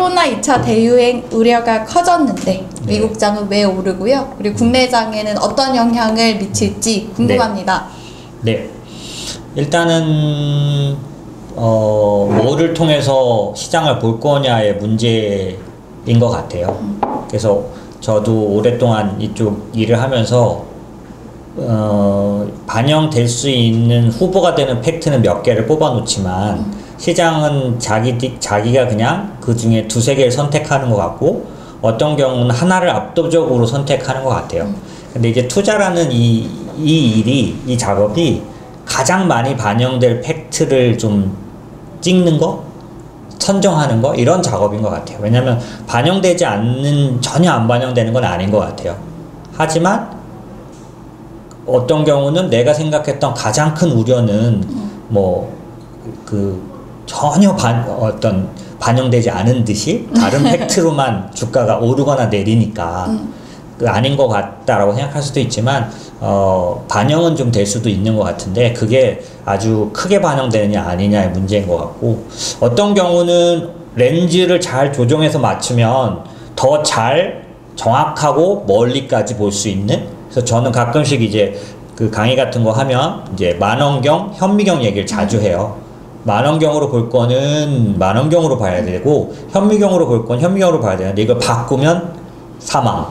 코로나 2차 대유행 우려가 커졌는데 미국 장은 왜 오르고요? 그리고 국내 장에는 어떤 영향을 미칠지 궁금합니다. 네. 일단은 뭐를 통해서 시장을 볼 거냐의 문제인 것 같아요. 그래서 저도 오랫동안 이쪽 일을 하면서 반영될 수 있는 후보가 되는 팩트는 몇 개를 뽑아 놓지만 시장은 자기가 그냥 그 중에 두세 개를 선택하는 것 같고 어떤 경우는 하나를 압도적으로 선택하는 것 같아요. 근데 이제 투자라는 이 작업이 가장 많이 반영될 팩트를 좀 찍는 거, 선정하는 거, 이런 작업인 것 같아요. 왜냐면 반영되지 않는, 전혀 안 반영되는 건 아닌 것 같아요. 하지만 어떤 경우는 내가 생각했던 가장 큰 우려는 전혀 반영되지 않은 듯이 다른 팩트로만 주가가 오르거나 내리니까 아닌 것 같다라고 생각할 수도 있지만 반영은 좀 될 수도 있는 것 같은데 그게 아주 크게 반영되느냐 아니냐의 문제인 것 같고, 어떤 경우는 렌즈를 잘 조정해서 맞추면 더 잘 정확하고 멀리까지 볼 수 있는, 그래서 저는 가끔씩 이제 그 강의 같은 거 하면 이제 만원경, 현미경 얘기를 자주 해요. 만원경으로 볼 거는 만원경으로 봐야 되고 현미경으로 볼 건 현미경으로 봐야 되는데 이걸 바꾸면 사망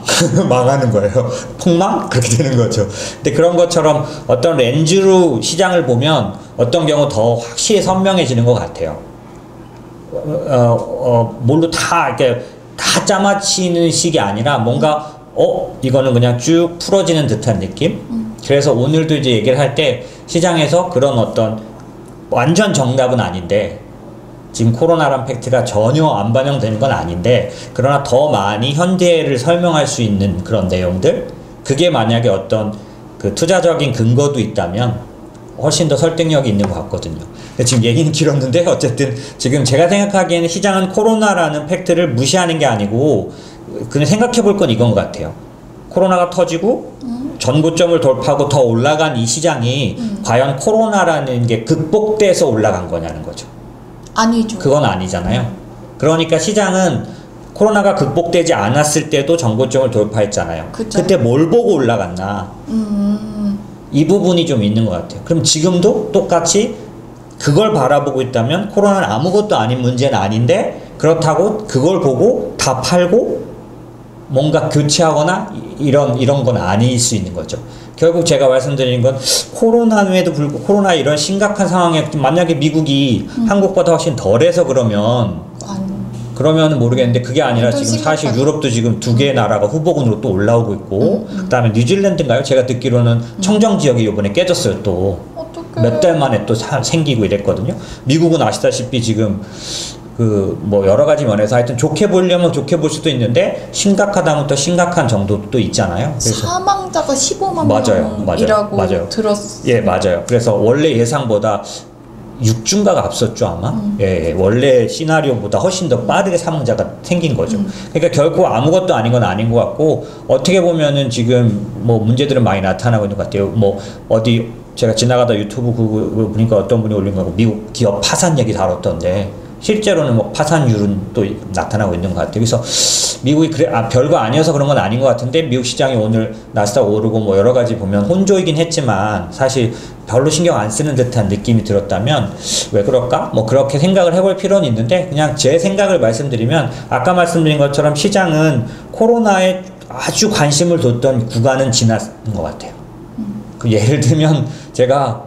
망하는 거예요. 폭망? 그렇게 되는 거죠. 근데 그런 것처럼 어떤 렌즈로 시장을 보면 어떤 경우 더 확실히 선명해지는 것 같아요. 뭘로 이렇게 다 짜맞히는 식이 아니라 뭔가 이거는 그냥 쭉 풀어지는 듯한 느낌? 그래서 오늘도 이제 얘기를 할 때 시장에서 그런 어떤 완전 정답은 아닌데, 지금 코로나란 팩트가 전혀 안 반영되는 건 아닌데, 그러나 더 많이 현재를 설명할 수 있는 그런 내용들, 그게 만약에 어떤 그 투자적인 근거도 있다면 훨씬 더 설득력이 있는 것 같거든요. 지금 얘기는 길었는데 어쨌든 지금 제가 생각하기에는 시장은 코로나라는 팩트를 무시하는 게 아니고 그냥 생각해 볼 건 이건 것 같아요. 코로나가 터지고 전고점을 돌파하고 더 올라간 이 시장이 과연 코로나라는 게 극복돼서 올라간 거냐는 거죠. 아니죠. 그건 아니잖아요. 그러니까 시장은 코로나가 극복되지 않았을 때도 전고점을 돌파했잖아요. 그쵸. 그때 뭘 보고 올라갔나. 이 부분이 좀 있는 것 같아요. 그럼 지금도 똑같이 그걸 바라보고 있다면 코로나는 아무것도 아닌 문제는 아닌데, 그렇다고 그걸 보고 다 팔고 뭔가 교체하거나 이런 건 아닐 수 있는 거죠. 결국 제가 말씀드린 건 코로나에도 불구하고 코로나 이런 심각한 상황에 만약에 미국이 한국보다 훨씬 덜해서 그러면 모르겠는데, 그게 아니라 지금 사실 유럽도 지금 두 개의 나라가 후보군으로 또 올라오고 있고 그 다음에 뉴질랜드인가요? 제가 듣기로는 청정지역이 이번에 깨졌어요. 또 몇 달 만에 또 생기고 이랬거든요. 미국은 아시다시피 지금 여러 가지 면에서 하여튼 좋게 보려면 좋게 볼 수도 있는데 심각하다면 또 심각한 정도도 있잖아요. 그래서 사망자가 15만 명이라고 들었어요. 예, 맞아요. 그래서 원래 예상보다 6주인가가 앞섰죠, 아마. 예, 원래 시나리오보다 훨씬 더 빠르게 사망자가 생긴 거죠. 그러니까 결코 아무것도 아닌 건 아닌 것 같고, 어떻게 보면은 지금 문제들은 많이 나타나고 있는 것 같아요. 제가 지나가다 유튜브 그거 보니까 어떤 분이 올린 거고 미국 기업 파산 얘기 다뤘던데, 실제로는 파산율은 또 나타나고 있는 것 같아요. 그래서 미국이 별거 아니어서 그런 건 아닌 것 같은데, 미국 시장이 오늘 나스닥 오르고 여러 가지 보면 혼조이긴 했지만 사실 별로 신경 안 쓰는 듯한 느낌이 들었다면 왜 그럴까? 그렇게 생각을 해볼 필요는 있는데, 그냥 제 생각을 말씀드리면 아까 말씀드린 것처럼 시장은 코로나에 아주 관심을 뒀던 구간은 지난 것 같아요. 예를 들면 제가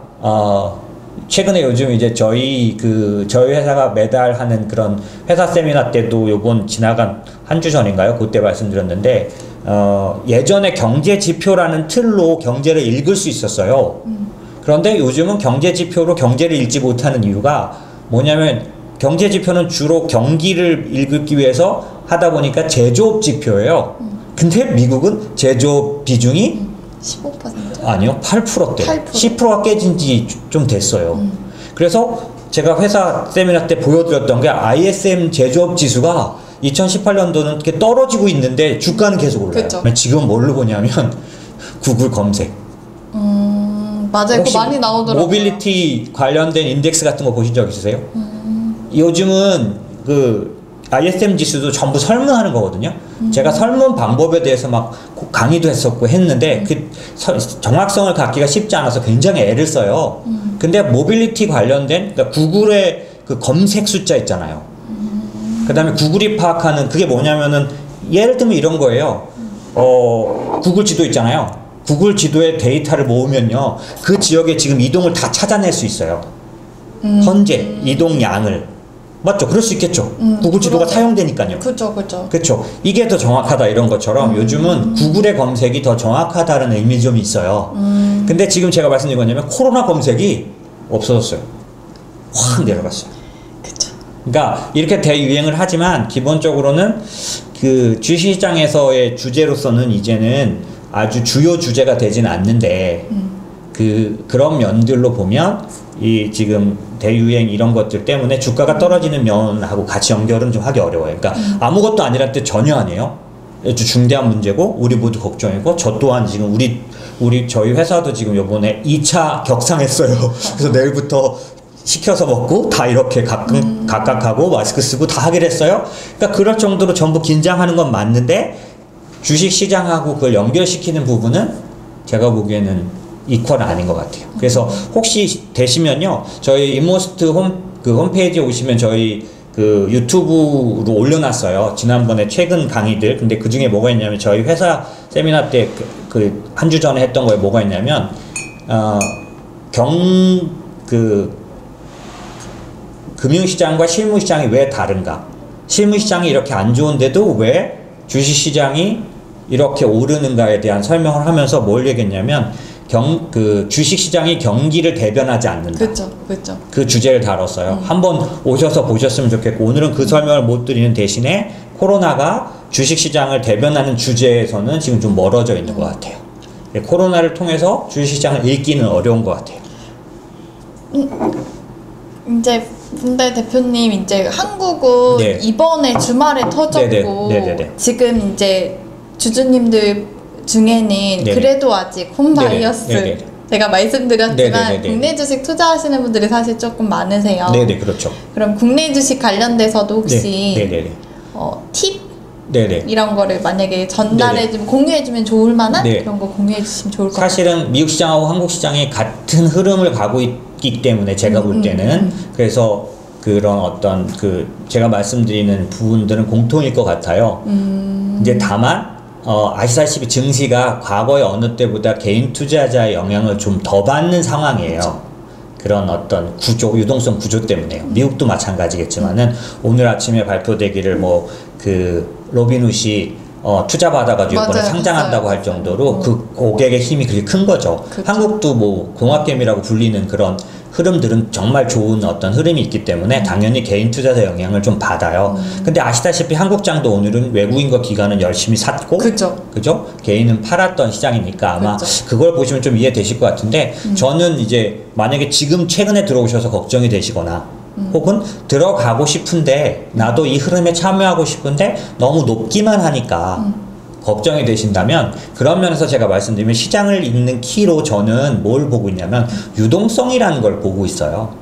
최근에 요즘 이제 저희 회사가 매달 하는 그런 회사 세미나 때도 요번 지나간 한 주 전인가요? 그때 말씀드렸는데, 예전에 경제 지표라는 틀로 경제를 읽을 수 있었어요. 그런데 요즘은 경제 지표로 경제를 읽지 못하는 이유가 뭐냐면, 경제 지표는 주로 경기를 읽기 위해서 하다 보니까 제조업 지표예요. 근데 미국은 제조업 비중이 15%? 아니요, 8%대. 8%. 10%가 깨진 지 좀 됐어요. 그래서 제가 회사 세미나 때 보여드렸던 게 ISM 제조업 지수가 2018년도는 이렇게 떨어지고 있는데 주가는 계속 올라요. 그쵸. 지금 뭘로 보냐면 구글 검색. 맞아요. 그거 많이 나오더라고요. 모빌리티 관련된 인덱스 같은 거 보신 적 있으세요? 요즘은 ISM 지수도 전부 설문하는 거거든요. 제가 설문 방법에 대해서 막 강의도 했었고 했는데 그 정확성을 갖기가 쉽지 않아서 굉장히 애를 써요. 근데 모빌리티 관련된 그러니까 구글의 그 검색 숫자 있잖아요. 그다음에 구글이 파악하는 그게 뭐냐면은 예를 들면 이런 거예요. 구글 지도 있잖아요. 구글 지도의 데이터를 모으면요. 그 지역에 지금 이동을 다 찾아낼 수 있어요. 현재 이동량을. 맞죠? 그럴 수 있겠죠. 구글 지도가 사용되니까요. 그죠. 그렇죠. 이게 더 정확하다 이런 것처럼 요즘은 구글의 검색이 더 정확하다는 의미 좀 있어요. 근데 지금 제가 말씀드린 거냐면 코로나 검색이 없어졌어요. 확 내려갔어요. 그죠. 그러니까 이렇게 대유행을 하지만 기본적으로는 그 주식시장에서의 주제로서는 이제는 아주 주요 주제가 되진 않는데 그런 면들로 보면 이 지금 대유행 이런 것들 때문에 주가가 떨어지는 면하고 같이 연결은 좀 하기 어려워요. 그러니까 아무것도 아니란 뜻 전혀 아니에요. 아주 중대한 문제고 우리 모두 걱정이고 저 또한 지금 저희 회사도 지금 요번에 2차 격상했어요. 그래서 내일부터 시켜서 먹고 다 이렇게 각각 하고 마스크 쓰고 다 하기로 했어요. 그러니까 그럴 정도로 전부 긴장하는 건 맞는데 주식 시장하고 그걸 연결시키는 부분은 제가 보기에는 이퀄 아닌 것 같아요. 그래서 혹시 되시면요, 저희 인모스트 홈페이지에 오시면 저희 그 유튜브로 올려놨어요. 지난번에 최근 강의들. 근데 그 중에 뭐가 있냐면 저희 회사 세미나 때 한 주 전에 했던 거에 뭐가 있냐면 금융시장과 실무시장이 왜 다른가? 실무시장이 이렇게 안 좋은데도 왜 주식시장이 이렇게 오르는가에 대한 설명을 하면서 뭘 얘기했냐면 주식시장이 경기를 대변하지 않는다. 그렇죠. 그 주제를 다뤘어요. 한번 오셔서 보셨으면 좋겠고 오늘은 그 설명을 못 드리는 대신에 코로나가 주식시장을 대변하는 주제에서는 지금 좀 멀어져 있는 것 같아요. 코로나를 통해서 주식시장을 읽기는 어려운 것 같아요. 이제 근데 대표님 이제 한국은 네. 이번에 주말에 터졌고 네네네. 지금 이제 주주님들 중에는 네네. 그래도 아직 홈바이어스 네네. 제가 말씀드렸지만 네네네. 국내 주식 투자하시는 분들이 사실 조금 많으세요. 네네, 그렇죠. 그럼 국내 주식 관련돼서도 혹시 네네네. 팁 네네. 이런 거를 만약에 전달해주면 공유해주면 좋을 만한 그런 거 공유해주시면 좋을 것 같아요. 사실은 미국 시장하고 한국 시장이 같은 흐름을 가고 있기 때문에 제가 볼 때는 그래서 그런 어떤 제가 말씀드리는 부분들은 공통일 것 같아요. 이제 다만 아시다시피 증시가 과거의 어느 때보다 개인 투자자의 영향을 좀 더 받는 상황이에요. 그렇죠. 그런 어떤 유동성 구조 때문에요. 미국도 마찬가지겠지만은 오늘 아침에 발표되기를 로빈훗이 투자 받아가지고 이번에 상장한다고 할 정도로 그 고객의 힘이 그렇게 큰 거죠. 그쵸. 한국도 공학개미라고 불리는 그런 흐름들은 정말 좋은 어떤 흐름이 있기 때문에 당연히 개인 투자자 영향을 좀 받아요. 근데 아시다시피 한국장도 오늘은 외국인과 기관은 열심히 샀고, 그죠? 개인은 팔았던 시장이니까 아마 그걸 보시면 좀 이해되실 것 같은데 저는 이제 만약에 지금 최근에 들어오셔서 걱정이 되시거나 혹은 들어가고 싶은데 나도 이 흐름에 참여하고 싶은데 너무 높기만 하니까 걱정이 되신다면 그런 면에서 제가 말씀드리면 시장을 읽는 키로 저는 뭘 보고 있냐면 유동성이라는 걸 보고 있어요.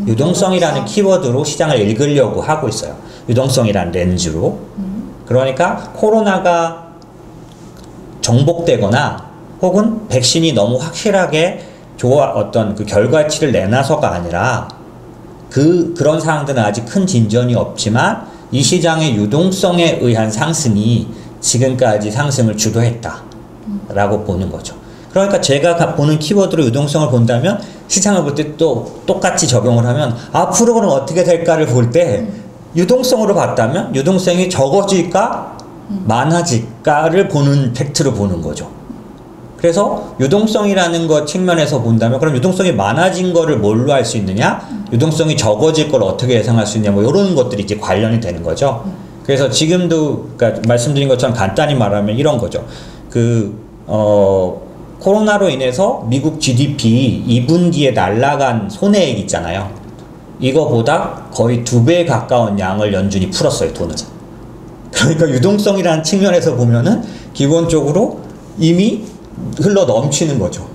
유동성이라는 키워드로 시장을 읽으려고 하고 있어요. 유동성이라는 렌즈로. 그러니까 코로나가 정복되거나 혹은 백신이 너무 확실하게 어떤 그 결과치를 내놔서가 아니라 그런 상황들은 아직 큰 진전이 없지만 이 시장의 유동성에 의한 상승이 지금까지 상승을 주도했다 라고 보는 거죠. 그러니까 제가 보는 키워드로 유동성을 본다면 시장을 볼 때 또 똑같이 적용을 하면 앞으로 그럼 어떻게 될까를 볼 때 유동성으로 봤다면 유동성이 적어질까 많아질까를 보는 팩트로 보는 거죠. 그래서 유동성이라는 것 측면에서 본다면 그럼 유동성이 많아진 거를 뭘로 알 수 있느냐, 유동성이 적어질 걸 어떻게 예상할 수 있냐, 뭐 이런 것들이 이제 관련이 되는 거죠. 그래서 지금도 그러니까 말씀드린 것처럼 간단히 말하면 이런 거죠. 코로나로 인해서 미국 GDP 2분기에 날라간 손해액 있잖아요. 이거보다 거의 2배 가까운 양을 연준이 풀었어요, 돈을. 그러니까 유동성이라는 측면에서 보면은 기본적으로 이미 흘러 넘치는 거죠.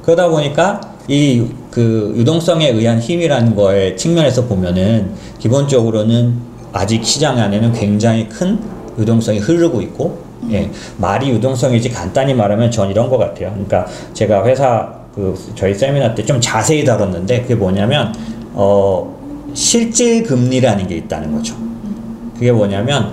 그러다 보니까 유동성에 의한 힘이라는 거의 측면에서 보면은 기본적으로는 아직 시장 안에는 굉장히 큰 유동성이 흐르고 있고, 예, 말이 유동성이지 간단히 말하면 전 이런 것 같아요. 그러니까 제가 회사 저희 세미나 때 좀 자세히 다뤘는데 그게 뭐냐면 실질 금리라는 게 있다는 거죠. 그게 뭐냐면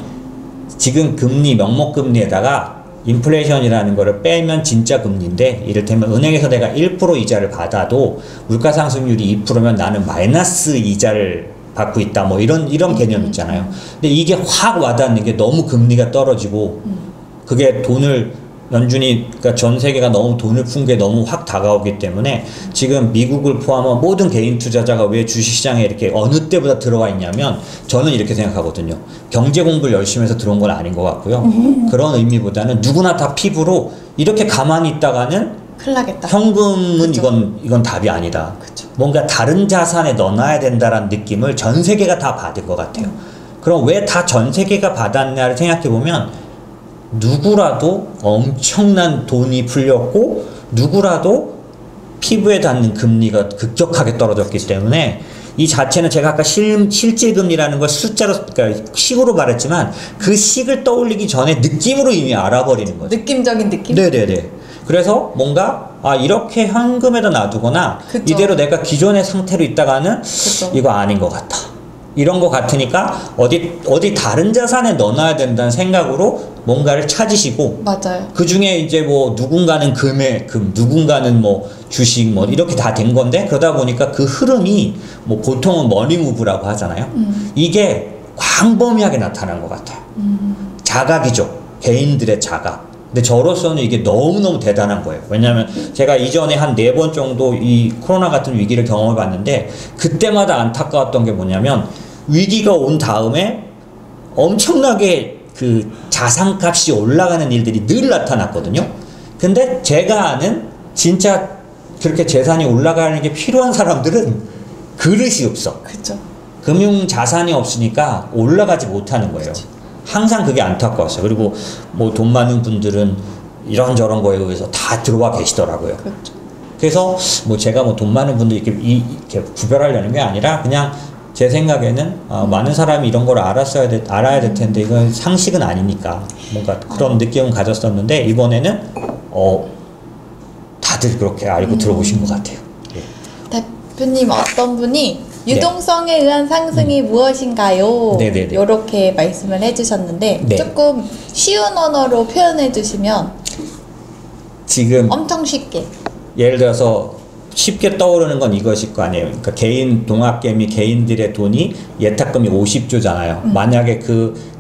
지금 금리 명목 금리에다가 인플레이션이라는 거를 빼면 진짜 금리인데, 이를테면 은행에서 내가 1% 이자를 받아도 물가 상승률이 2%면 나는 마이너스 이자를 받고 있다, 뭐 이런 개념 있잖아요. 근데 이게 확 와닿는 게 너무 금리가 떨어지고 그게 돈을 연준이, 그러니까 전 세계가 너무 돈을 푼 게 너무 확 다가오기 때문에 지금 미국을 포함한 모든 개인 투자자가 왜 주식시장에 이렇게 어느 때보다 들어와 있냐면, 저는 이렇게 생각하거든요. 경제 공부를 열심히 해서 들어온 건 아닌 것 같고요. 그런 의미보다는 누구나 다 피부로 이렇게 가만히 있다가는 큰일 나겠다. 현금은 그쵸. 이건 답이 아니다. 그쵸. 뭔가 다른 자산에 넣어놔야 된다라는 느낌을 전 세계가 다 받은 것 같아요. 그럼 왜 다 전 세계가 받았냐를 생각해 보면, 누구라도 엄청난 돈이 풀렸고 누구라도 피부에 닿는 금리가 급격하게 떨어졌기 때문에, 이 자체는 제가 아까 실질 금리라는 걸 숫자로, 그러니까 식으로 말했지만 그 식을 떠올리기 전에 느낌으로 이미 알아버리는 거죠. 느낌적인 느낌? 네네네. 그래서 뭔가 이렇게 현금에다 놔두거나 그쵸. 이대로 내가 기존의 상태로 있다가는 그쵸. 이거 아닌 것 같다, 이런 거 같으니까 어디 다른 자산에 넣어놔야 된다는 생각으로 뭔가를 찾으시고, 맞아요. 그 중에 이제 뭐 누군가는 금, 누군가는 뭐 주식 뭐 이렇게 다 된 건데, 그러다 보니까 그 흐름이 뭐 보통은 머니무브라고 하잖아요. 이게 광범위하게 나타난 것 같아요. 자각이죠. 개인들의 자각. 근데 저로서는 이게 너무너무 대단한 거예요. 왜냐하면 제가 이전에 한 4번 정도 이 코로나 같은 위기를 경험해 봤는데, 그때마다 안타까웠던 게 뭐냐면, 위기가 온 다음에 엄청나게 그 자산값이 올라가는 일들이 늘 나타났거든요. 근데 제가 아는 진짜 그렇게 재산이 올라가는 게 필요한 사람들은 그릇이 없어. 그죠. 금융 자산이 없으니까 올라가지 못하는 거예요. 항상 그게 안타까웠어요. 그리고 뭐 돈 많은 분들은 이런저런 거에 의해서 다 들어와 계시더라고요. 그렇죠. 그래서 뭐 제가 뭐 돈 많은 분들 이렇게 구별하려는 게 아니라, 그냥 제 생각에는 많은 사람이 이런 걸 알아야 될 텐데 이건 상식은 아니니까 뭔가 그런 느낌은 가졌었는데, 이번에는 다들 그렇게 알고 들어보신 것 같아요. 예. 대표님, 어떤 분이 유동성에 의한 상승이 무엇인가요? 네네네. 이렇게 말씀을 해주셨는데, 네. 조금 쉬운 언어로 표현해 주시면 지금 엄청 쉽게. 예를 들어서 쉽게 떠오르는 건 이것일 거 아니에요. 그러니까 개인 동학개미 개인들의 돈이 예탁금이 50조잖아요. 만약에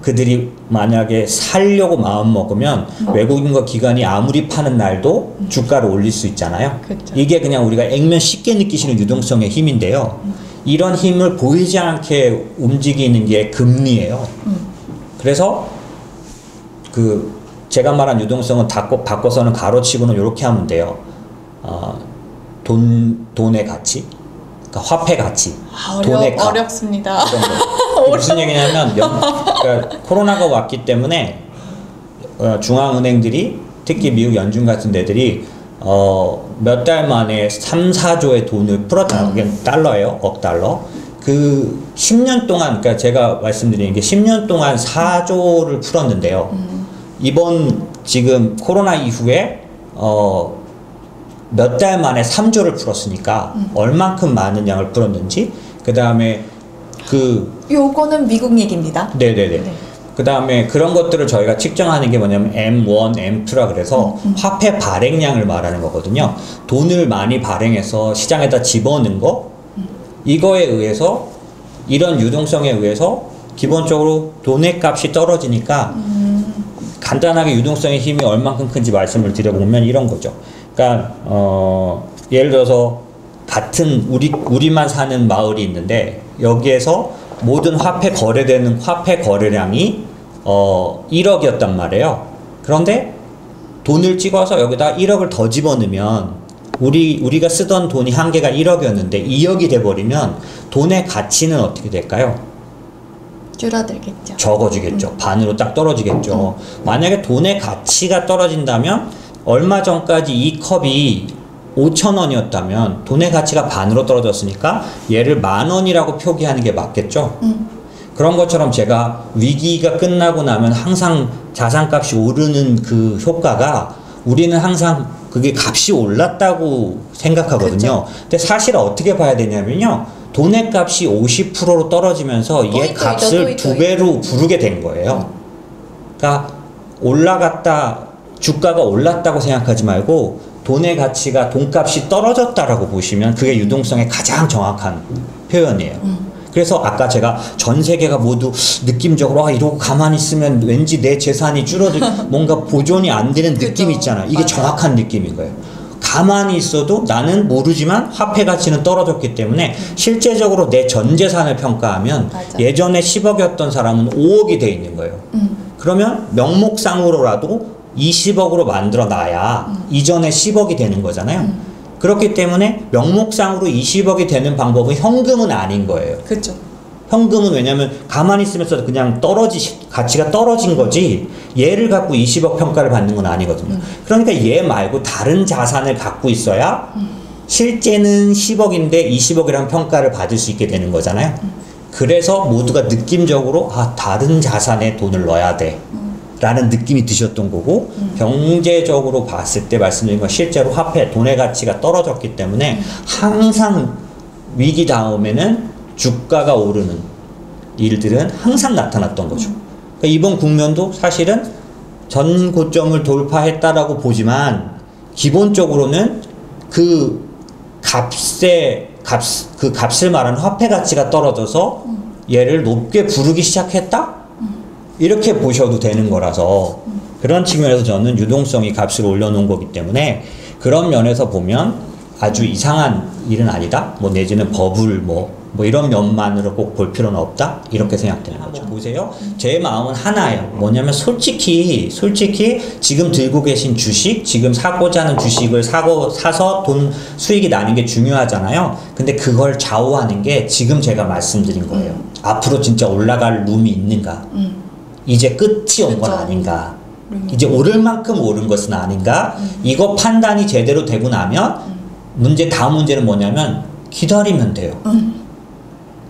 그들이 만약에 살려고 마음 먹으면 외국인과 기관이 아무리 파는 날도 주가를 올릴 수 있잖아요. 그렇죠. 이게 그냥 우리가 액면 쉽게 느끼시는 유동성의 힘인데요. 이런 힘을 보이지 않게 움직이는 게 금리예요. 그래서 제가 말한 유동성은 바꿔서는 가로치고는 이렇게 하면 돼요. 돈의 가치, 그러니까 화폐 가치, 돈의 값. 어렵습니다. 이런 거. 무슨 얘기냐면 그러니까 코로나가 왔기 때문에 중앙은행들이, 특히 미국 연준 같은 데들이 몇 달 만에 3, 4조의 돈을 풀었잖아요. 그게 달러예요. 억 달러. 그 10년 동안, 그러니까 제가 말씀드리는 게 10년 동안 4조를 풀었는데요. 이번 지금 코로나 이후에 몇 달 만에 3조를 풀었으니까 얼만큼 많은 양을 풀었는지, 그 다음에 요거는 미국 얘기입니다. 네네네. 네. 그 다음에 그런 것들을 저희가 측정하는 게 뭐냐면 M1, M2라 그래서 화폐 발행량을 말하는 거거든요. 돈을 많이 발행해서 시장에다 집어넣은 거, 이거에 의해서, 이런 유동성에 의해서 기본적으로 돈의 값이 떨어지니까 간단하게 유동성의 힘이 얼만큼 큰지 말씀을 드려보면 이런 거죠. 그러니까 예를 들어서 같은 우리만 사는 마을이 있는데, 여기에서 모든 화폐 거래되는 화폐 거래량이 1억이었단 말이에요. 그런데 돈을 찍어서 여기다 1억을 더 집어넣으면 우리가 쓰던 돈이 한계가 1억이었는데 2억이 돼버리면 돈의 가치는 어떻게 될까요? 줄어들겠죠. 적어지겠죠. 반으로 딱 떨어지겠죠. 만약에 돈의 가치가 떨어진다면, 얼마 전까지 이 컵이 5,000원이었다면 돈의 가치가 반으로 떨어졌으니까 얘를 10,000원이라고 표기하는 게 맞겠죠. 그런 것처럼 제가 위기가 끝나고 나면 항상 자산값이 오르는 그 효과가 우리는 항상 그게 값이 올랐다고 생각하거든요. 그쵸. 근데 사실 어떻게 봐야 되냐면요. 돈의 값이 50%로 떨어지면서 얘 또이또이죠, 값을 또이또이. 두 배로 부르게 된 거예요. 그러니까 올라갔다, 주가가 올랐다고 생각하지 말고 돈의 가치가 돈값이 떨어졌다라고 보시면 그게 유동성의 가장 정확한 표현이에요. 그래서 아까 제가 전 세계가 모두 느낌적으로 이러고 가만히 있으면 왠지 내 재산이 줄어들 뭔가 보존이 안 되는 느낌이 있잖아요. 이게 맞아요. 정확한 느낌인 거예요. 가만히 있어도 나는 모르지만 화폐 가치는 떨어졌기 때문에 실제적으로 내 전 재산을 평가하면 맞아. 예전에 10억이었던 사람은 5억이 돼 있는 거예요. 그러면 명목상으로라도 20억으로 만들어 놔야 이전에 10억이 되는 거잖아요. 그렇기 때문에 명목상으로 20억이 되는 방법은 현금은 아닌 거예요. 그렇죠. 현금은 왜냐면 가만히 있으면서 그냥 가치가 떨어진 거지 얘를 갖고 20억 평가를 받는 건 아니거든요. 그러니까 얘 말고 다른 자산을 갖고 있어야 실제는 10억인데 20억이라는 평가를 받을 수 있게 되는 거잖아요. 그래서 모두가 느낌적으로 다른 자산에 돈을 넣어야 돼 라는 느낌이 드셨던 거고 경제적으로 봤을 때 말씀드린 건 실제로 화폐, 돈의 가치가 떨어졌기 때문에 항상 위기 다음에는 주가가 오르는 일들은 항상 나타났던 거죠. 그러니까 이번 국면도 사실은 전 고점을 돌파했다라고 보지만 기본적으로는 그 값을 말하는 화폐 가치가 떨어져서 얘를 높게 부르기 시작했다? 이렇게 보셔도 되는 거라서 그런 측면에서 저는 유동성이 값을 올려놓은 거기 때문에 그런 면에서 보면 아주 이상한 일은 아니다. 뭐 내지는 버블 뭐 이런 면만으로 꼭 볼 필요는 없다. 이렇게 생각되는 거죠. 보세요. 제 마음은 하나예요. 뭐냐면 솔직히 지금 들고 계신 주식, 지금 사고자 하는 주식을 사서 돈 수익이 나는 게 중요하잖아요. 근데 그걸 좌우하는 게 지금 제가 말씀드린 거예요. 앞으로 진짜 올라갈 룸이 있는가? 이제 끝이 온 건 그쵸. 아닌가? 이제 오를 만큼 오른 것은 아닌가? 이거 판단이 제대로 되고 나면 다음 문제는 뭐냐면 기다리면 돼요.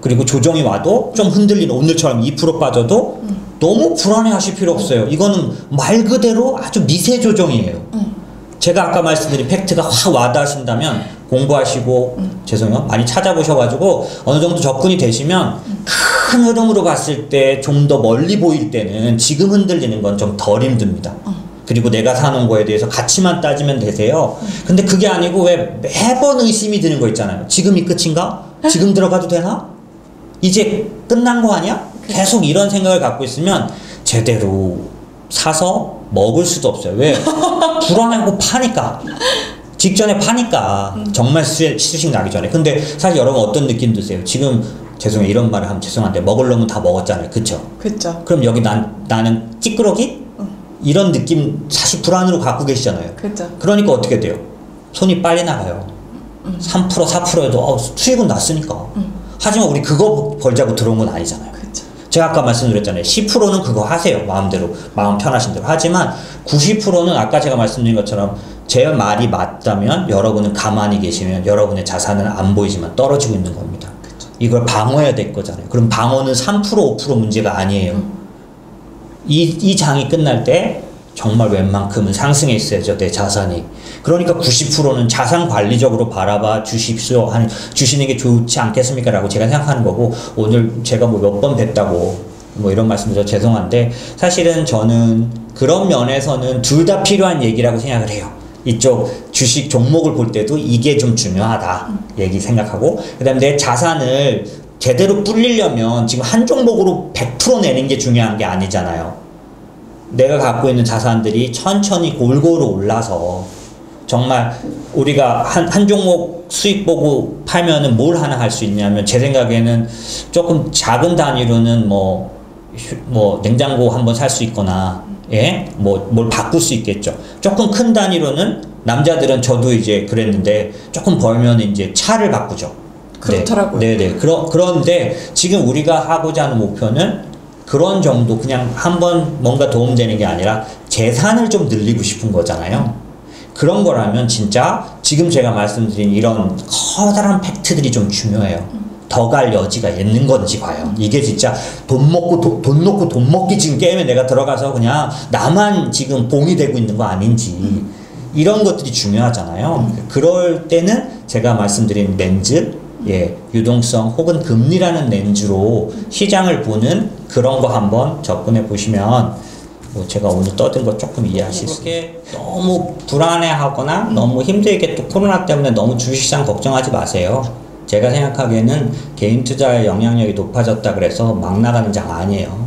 그리고 조정이 와도 좀 흔들리는 오늘처럼 2% 빠져도 너무 불안해 하실 필요 없어요. 이거는 말 그대로 아주 미세 조정이에요. 제가 아까 말씀드린 팩트가 확 와닿으신다면 공부하시고 죄송해요. 많이 찾아보셔가지고 어느 정도 접근이 되시면 큰 흐름으로 봤을 때 좀 더 멀리 보일 때는 지금 흔들리는 건 좀 덜 힘듭니다. 그리고 내가 사놓은 거에 대해서 가치만 따지면 되세요. 근데 그게 아니고 왜 매번 의심이 드는 거 있잖아요. 지금이 끝인가? 지금 들어가도 되나? 이제 끝난 거 아니야? 계속 이런 생각을 갖고 있으면 제대로 사서 먹을 수도 없어요. 왜? 불안하고 파니까. 직전에 파니까. 정말 수식 나기 전에. 근데 사실 여러분 어떤 느낌 드세요? 지금 죄송해요. 이런 말을 하면 죄송한데 먹을 놈은 다 먹었잖아요. 그쵸? 그렇죠. 그럼 여기 나는 찌끄러기? 이런 느낌 사실 불안으로 갖고 계시잖아요. 그렇죠. 그러니까 어떻게 돼요? 손이 빨리 나가요. 3% 4%에도 수익은 났으니까. 하지만 우리 그거 벌자고 들어온 건 아니잖아요. 그렇죠. 제가 아까 말씀드렸잖아요. 10%는 그거 하세요. 마음대로. 마음 편하신 대로. 하지만 90%는 아까 제가 말씀드린 것처럼 제 말이 맞다면 여러분은 가만히 계시면 여러분의 자산은 안 보이지만 떨어지고 있는 겁니다. 그렇죠. 이걸 방어해야 될 거잖아요. 그럼 방어는 3% 5% 문제가 아니에요. 이 장이 끝날 때 정말 웬만큼은 상승해 있어야죠. 내 자산이. 그러니까 90%는 자산 관리적으로 바라봐 주시는 게 좋지 않겠습니까? 라고 제가 생각하는 거고, 오늘 제가 뭐 몇 번 뵀다고 뭐 이런 말씀드려 죄송한데, 사실은 저는 그런 면에서는 둘 다 필요한 얘기라고 생각을 해요. 이쪽 주식 종목을 볼 때도 이게 좀 중요하다 얘기 생각하고, 그 다음에 내 자산을 제대로 불리려면 지금 한 종목으로 100% 내는 게 중요한 게 아니잖아요. 내가 갖고 있는 자산들이 천천히 골고루 올라서 정말 우리가 한 종목 수익 보고 팔면은 뭘 하나 할 수 있냐면, 제 생각에는 조금 작은 단위로는 뭐 냉장고 한번 살 수 있거나, 예? 뭘 바꿀 수 있겠죠. 조금 큰 단위로는 남자들은 저도 이제 그랬는데 조금 벌면 이제 차를 바꾸죠. 그렇더라고요. 네네. 그런데 지금 우리가 하고자 하는 목표는 그런 정도, 그냥 한번 뭔가 도움되는 게 아니라 재산을 좀 늘리고 싶은 거잖아요. 그런 거라면 진짜 지금 제가 말씀드린 이런 커다란 팩트들이 좀 중요해요. 더 갈 여지가 있는 건지 과연 이게 진짜 돈 놓고 돈 먹기 지금 게임에 내가 들어가서 그냥 나만 지금 봉이 되고 있는 거 아닌지 이런 것들이 중요하잖아요. 그럴 때는 제가 말씀드린 렌즈, 예, 유동성 혹은 금리라는 렌즈로 시장을 보는 그런 거 한번 접근해 보시면 뭐 제가 오늘 떠든 거 조금 이해하실 수 있어요. 너무 불안해하거나 너무 힘들게 또 코로나 때문에 너무 주식시장 걱정하지 마세요. 제가 생각하기에는 개인 투자의 영향력이 높아졌다 그래서 막 나가는 장 아니에요.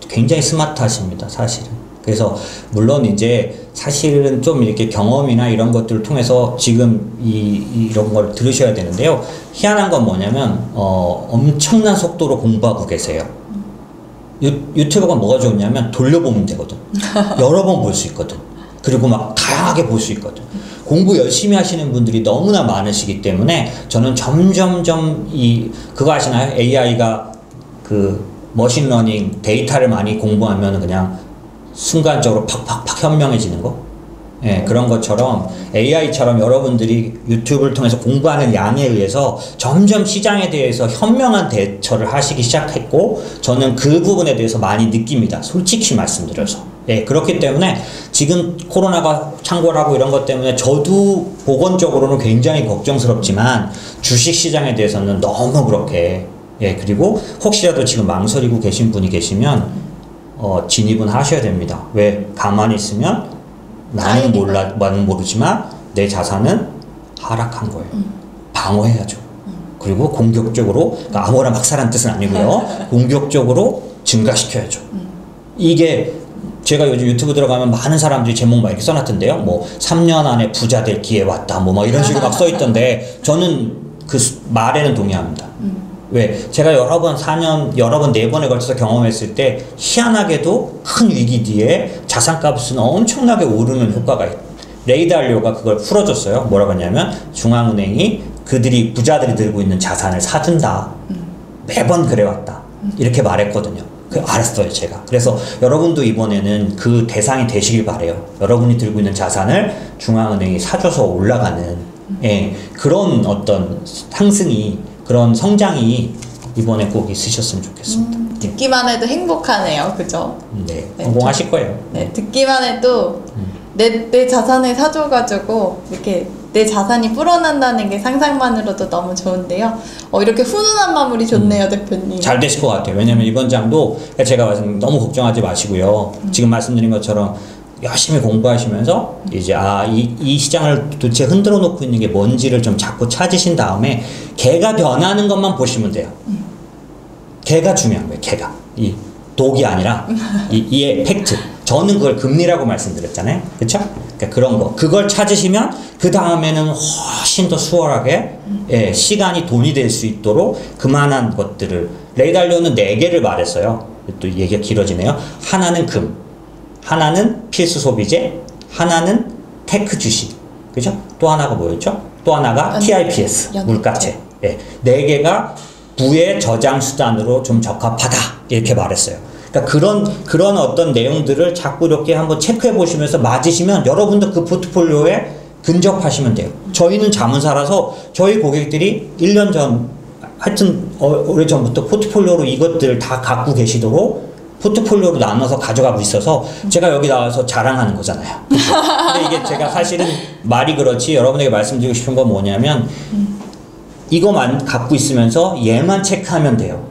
굉장히 스마트하십니다, 사실은. 그래서 물론 이제 사실은 좀 이렇게 경험이나 이런 것들을 통해서 지금 이런 걸 들으셔야 되는데요. 희한한 건 뭐냐면 엄청난 속도로 공부하고 계세요. 유튜브가 뭐가 좋냐면 돌려보면 되거든. 여러 번 볼 수 있거든. 그리고 막 다양하게 볼 수 있거든. 공부 열심히 하시는 분들이 너무나 많으시기 때문에 저는 점점점 그거 아시나요? AI가 그 머신러닝 데이터를 많이 공부하면 그냥 순간적으로 팍팍팍 현명해지는 거? 예, 그런 것처럼 AI처럼 여러분들이 유튜브를 통해서 공부하는 양에 의해서 점점 시장에 대해서 현명한 대처를 하시기 시작했고 저는 그 부분에 대해서 많이 느낍니다. 솔직히 말씀드려서. 예, 그렇기 때문에 지금 코로나가 창궐하고 이런 것 때문에 저도 보건적으로는 굉장히 걱정스럽지만 주식시장에 대해서는 너무 그렇게 예, 그리고 혹시라도 지금 망설이고 계신 분이 계시면 진입은 하셔야 됩니다. 왜? 가만히 있으면 나는 모르지만 내 자산은 하락한 거예요. 방어해야죠. 그리고 공격적으로, 그러니까 아무나 막 사란 뜻은 아니고요. 공격적으로 증가시켜야죠. 이게 제가 요즘 유튜브 들어가면 많은 사람들이 제목 막 이렇게 써놨던데요. 뭐 3년 안에 부자 될 기회 왔다. 뭐 이런 식으로 막 써있던데 저는 그 말에는 동의합니다. 왜? 제가 여러 번 4번에 걸쳐서 경험했을 때 희한하게도 큰 위기 뒤에 자산값은 엄청나게 오르는 효과가 있어요. 레이 달리오가 그걸 풀어줬어요. 뭐라고 했냐면 중앙은행이 부자들이 들고 있는 자산을 사준다. 매번 그래왔다. 이렇게 말했거든요. 알았어요, 제가. 그래서 여러분도 이번에는 그 대상이 되시길 바래요. 여러분이 들고 있는 자산을 중앙은행이 사줘서 올라가는 예, 그런 어떤 상승이 그런 성장이 이번에 꼭 있으셨으면 좋겠습니다. 듣기만 해도 행복하네요. 그죠? 네, 성공하실 거예요. 네, 듣기만 해도 내 자산을 사줘가지고 이렇게 내 자산이 불어난다는 게 상상만으로도 너무 좋은데요. 이렇게 훈훈한 마무리 좋네요, 대표님. 잘 되실 것 같아요. 왜냐면 이번 장도 제가 말씀 너무 걱정하지 마시고요. 지금 말씀드린 것처럼 열심히 공부하시면서 이제 이 시장을 도대체 흔들어 놓고 있는 게 뭔지를 좀 자꾸 찾으신 다음에 걔가 변하는 것만 보시면 돼요. 걔가 중요한 거예요. 걔가 이 독이 아니라 이의 팩트. 저는 그걸 금리라고 말씀드렸잖아요. 그렇죠? 그러니까 그런 거 그걸 찾으시면 그 다음에는 훨씬 더 수월하게 예, 시간이 돈이 될 수 있도록 그만한 것들을 레이 달리오는 4개를 말했어요. 또 얘기가 길어지네요. 하나는 금, 하나는 필수 소비재, 하나는 테크 주식, 그죠? 또 하나가 뭐였죠? 또 하나가 TIPS, 물가채. 예, 4개가 부의 저장 수단으로 좀 적합하다 이렇게 말했어요. 그러니까 그런 어떤 내용들을 자꾸 이렇게 한번 체크해 보시면서 맞으시면 여러분도 그 포트폴리오에 근접하시면 돼요. 저희는 자문사라서 저희 고객들이 1년 전, 하여튼 오래전부터 포트폴리오로 이것들을 다 갖고 계시도록 포트폴리오로 나눠서 가져가고 있어서 제가 여기 나와서 자랑하는 거잖아요. 근데 이게 제가 사실은 말이 그렇지 여러분에게 말씀드리고 싶은 건 뭐냐면 이거만 갖고 있으면서 얘만 체크하면 돼요.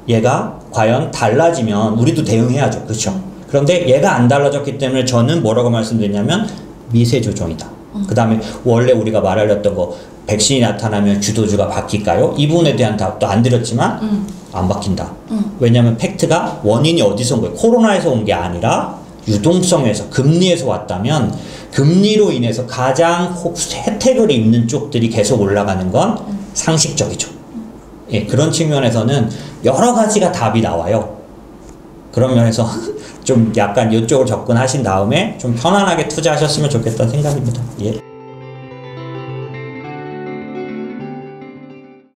얘가 과연 달라지면 우리도 대응해야죠. 그렇죠? 그런데 얘가 안 달라졌기 때문에 저는 뭐라고 말씀드리냐면 미세 조정이다. 그 다음에 원래 우리가 말하려던 거 백신이 나타나면 주도주가 바뀔까요? 이 부분에 대한 답도 안 드렸지만 안 바뀐다. 왜냐하면 팩트가 원인이 어디서 온 거예요? 코로나에서 온 게 아니라 유동성에서 금리에서 왔다면 금리로 인해서 가장 혜택을 입는 쪽들이 계속 올라가는 건 상식적이죠. 예, 그런 측면에서는 여러 가지가 답이 나와요. 그런 면에서 좀 약간 이쪽으로 접근하신 다음에 좀 편안하게 투자하셨으면 좋겠다는 생각입니다. 예.